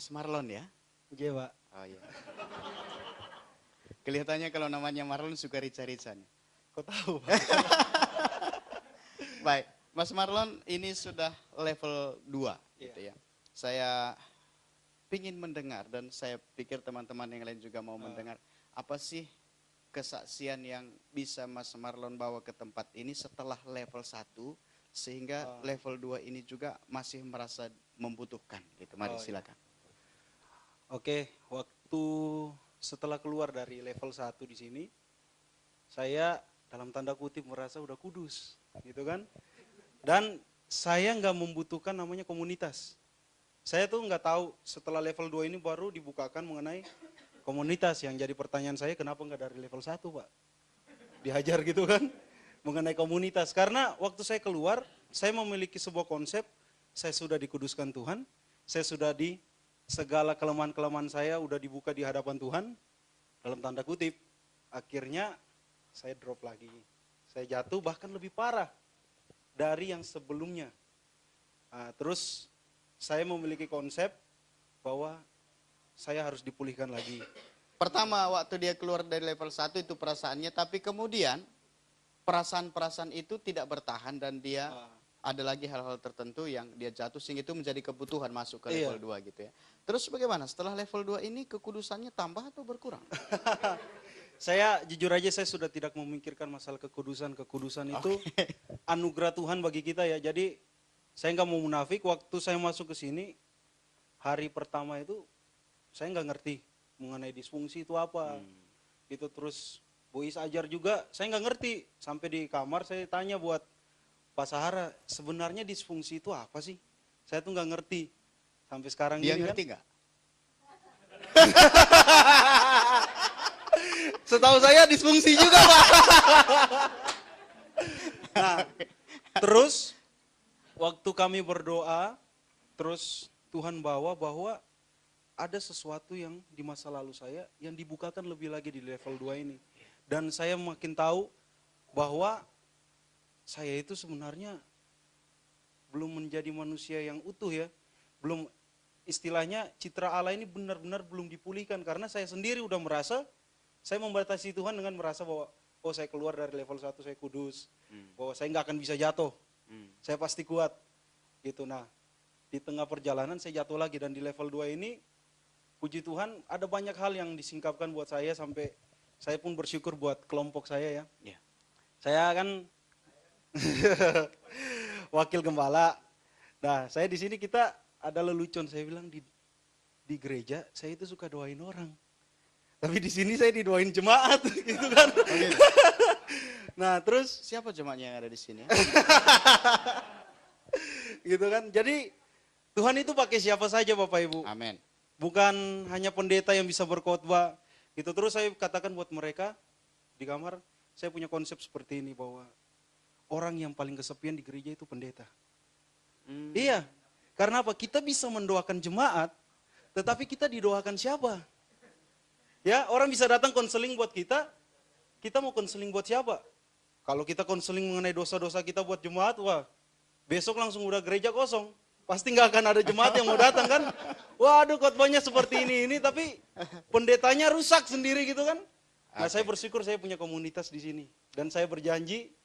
Mas Marlon ya? Iya, Pak. Oh iya. Kelihatannya kalau namanya Marlon suka rica-rica nih. Kok tahu, Pak? Baik, Mas Marlon ini sudah level 2 gitu ya. Saya ingin mendengar dan saya pikir teman-teman yang lain juga mau mendengar. Apa sih kesaksian yang bisa Mas Marlon bawa ke tempat ini setelah level 1 sehingga level 2 ini juga masih merasa membutuhkan gitu. Mari silakan. Oke, waktu setelah keluar dari level 1 di sini, saya dalam tanda kutip merasa udah kudus, gitu kan. Dan saya nggak membutuhkan namanya komunitas. Saya tuh nggak tahu setelah level 2 ini baru dibukakan mengenai komunitas. Yang jadi pertanyaan saya, kenapa nggak dari level 1, Pak? Dihajar gitu kan, mengenai komunitas. Karena waktu saya keluar, saya memiliki sebuah konsep, saya sudah dikuduskan Tuhan, saya sudah segala kelemahan-kelemahan saya udah dibuka di hadapan Tuhan, dalam tanda kutip. Akhirnya saya drop lagi. Saya jatuh bahkan lebih parah dari yang sebelumnya. Nah, terus saya memiliki konsep bahwa saya harus dipulihkan lagi. Pertama waktu dia keluar dari level 1 itu perasaannya, tapi kemudian perasaan-perasaan itu tidak bertahan dan dia ada lagi hal-hal tertentu yang dia jatuh sehingga itu menjadi kebutuhan masuk ke level 2 gitu ya. Terus bagaimana setelah level 2 ini kekudusannya tambah atau berkurang? Saya jujur aja saya sudah tidak memikirkan masalah kekudusan. Kekudusan itu anugerah Tuhan bagi kita ya. Jadi saya nggak mau munafik, waktu saya masuk ke sini hari pertama itu saya nggak ngerti mengenai disfungsi itu apa. Itu terus Bois ajar juga saya nggak ngerti. Sampai di kamar saya tanya buat Pak Sahara, sebenarnya disfungsi itu apa sih? Saya tuh nggak ngerti. Sampai sekarang Dia ini ngerti kan. nggak? Setahu saya disfungsi juga, Pak. Nah, terus waktu kami berdoa, terus Tuhan bawa bahwa ada sesuatu yang di masa lalu saya yang dibukakan lebih lagi di level 2 ini. Dan saya makin tahu bahwa saya itu sebenarnya belum menjadi manusia yang utuh ya. Belum, istilahnya citra Allah ini benar-benar belum dipulihkan. Karena saya sendiri udah merasa, saya membatasi Tuhan dengan merasa bahwa, oh saya keluar dari level 1 saya kudus. Bahwa saya nggak akan bisa jatuh. Saya pasti kuat. Gitu. Nah, di tengah perjalanan saya jatuh lagi. Dan di level 2 ini, puji Tuhan ada banyak hal yang disingkapkan buat saya sampai saya pun bersyukur buat kelompok saya ya. Saya kan wakil gembala. Nah, saya di sini kita ada lelucon. Saya bilang di gereja saya itu suka doain orang. Tapi di sini saya didoain jemaat gitu kan. Nah, terus Siapa jemaatnya yang ada di sini? gitu kan. Jadi Tuhan itu pakai siapa saja Bapak Ibu. Amin. Bukan hanya pendeta yang bisa berkhotbah. Gitu. Terus saya katakan buat mereka di kamar, saya punya konsep seperti ini bahwa orang yang paling kesepian di gereja itu pendeta. Iya. Karena apa? Kita bisa mendoakan jemaat, tetapi kita didoakan siapa? Ya, orang bisa datang konseling buat kita mau konseling buat siapa? Kalau kita konseling mengenai dosa-dosa kita buat jemaat, wah, besok langsung udah gereja kosong. Pasti nggak akan ada jemaat yang mau datang kan? Waduh, khotbahnya seperti ini, tapi pendetanya rusak sendiri gitu kan? Nah, saya bersyukur saya punya komunitas di sini. Dan saya berjanji,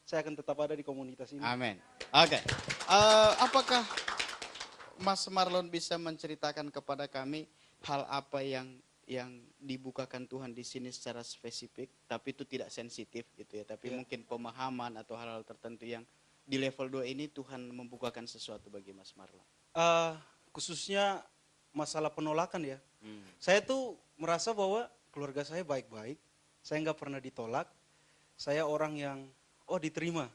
saya akan tetap ada di komunitas ini. Amin. Oke. Apakah Mas Marlon bisa menceritakan kepada kami hal apa yang dibukakan Tuhan di sini secara spesifik, tapi itu tidak sensitif gitu ya, tapi mungkin pemahaman atau hal-hal tertentu yang di level 2 ini Tuhan membukakan sesuatu bagi Mas Marlon. Khususnya masalah penolakan ya. Saya tuh merasa bahwa keluarga saya baik-baik, saya nggak pernah ditolak, saya orang yang diterima.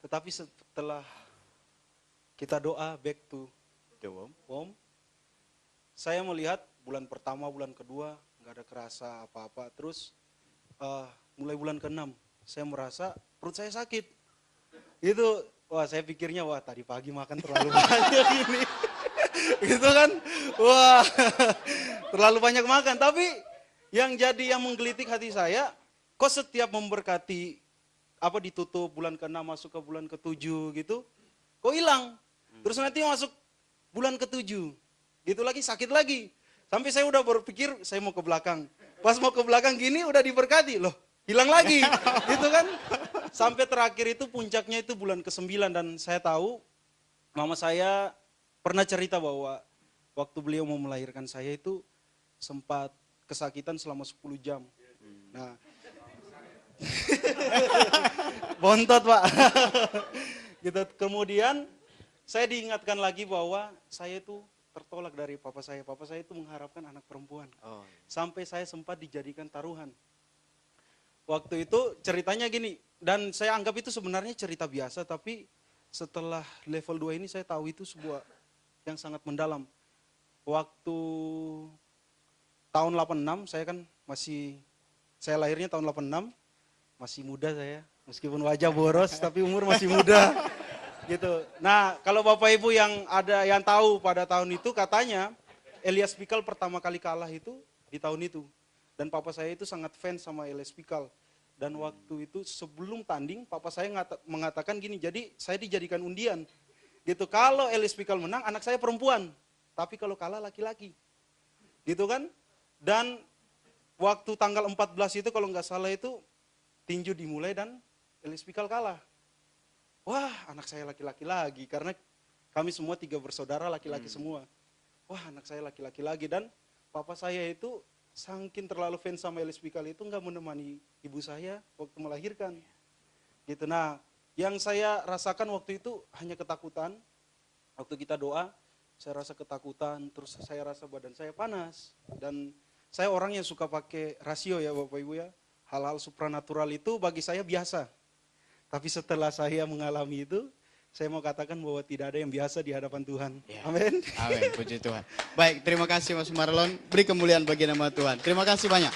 Tetapi setelah kita doa back to the womb, saya melihat bulan pertama, bulan kedua nggak ada kerasa apa-apa. Terus mulai bulan ke-6 saya merasa perut saya sakit. Itu saya pikirnya tadi pagi makan terlalu banyak ini. Gitu kan. Wah, terlalu banyak makan. Tapi yang menggelitik hati saya, kok setiap memberkati ditutup bulan ke-6 masuk ke bulan ke-7 gitu, kok hilang. Terus nanti masuk bulan ke-7, gitu lagi, sakit lagi. Sampai saya udah berpikir saya mau ke belakang. Pas mau ke belakang gini udah diberkati, loh hilang lagi, gitu kan. Sampai terakhir itu puncaknya itu bulan ke-9 dan saya tahu mama saya pernah cerita bahwa waktu beliau mau melahirkan saya itu sempat kesakitan selama 10 jam. Nah, bontot Pak. Gitu. Kemudian saya diingatkan lagi bahwa saya itu tertolak dari papa saya. Papa saya itu mengharapkan anak perempuan. Oh. Sampai saya sempat dijadikan taruhan. Waktu itu ceritanya gini, dan saya anggap itu sebenarnya cerita biasa, tapi setelah level 2 ini saya tahu itu sebuah yang sangat mendalam. Waktu tahun 86, saya lahirnya tahun 86, masih muda saya, meskipun wajah boros, tapi umur masih muda. Gitu. Nah, kalau Bapak Ibu yang tahu pada tahun itu katanya Elias Pikal pertama kali kalah itu di tahun itu. Dan papa saya itu sangat fans sama Elias Pikal. Dan waktu itu sebelum tanding papa saya mengatakan gini, jadi saya dijadikan undian. Gitu, kalau Elias Pikal menang anak saya perempuan, tapi kalau kalah laki-laki. Gitu kan? Dan waktu tanggal 14 itu kalau nggak salah itu tinju dimulai dan Elias Pikal kalah. Wah, anak saya laki-laki lagi, karena kami semua 3 bersaudara laki-laki semua. Wah, anak saya laki-laki lagi, dan papa saya itu saking terlalu fans sama Elias Pikal itu nggak menemani ibu saya waktu melahirkan. Gitu. Nah, yang saya rasakan waktu itu hanya ketakutan. Waktu kita doa, saya rasa ketakutan, terus saya rasa badan saya panas. Dan saya orang yang suka pakai rasio ya Bapak Ibu ya. Hal-hal supranatural itu bagi saya biasa. Tapi setelah saya mengalami itu, saya mau katakan bahwa tidak ada yang biasa di hadapan Tuhan. Ya. Amin. Amin, puji Tuhan. Baik, terima kasih Mas Marlon. Beri kemuliaan bagi nama Tuhan. Terima kasih banyak.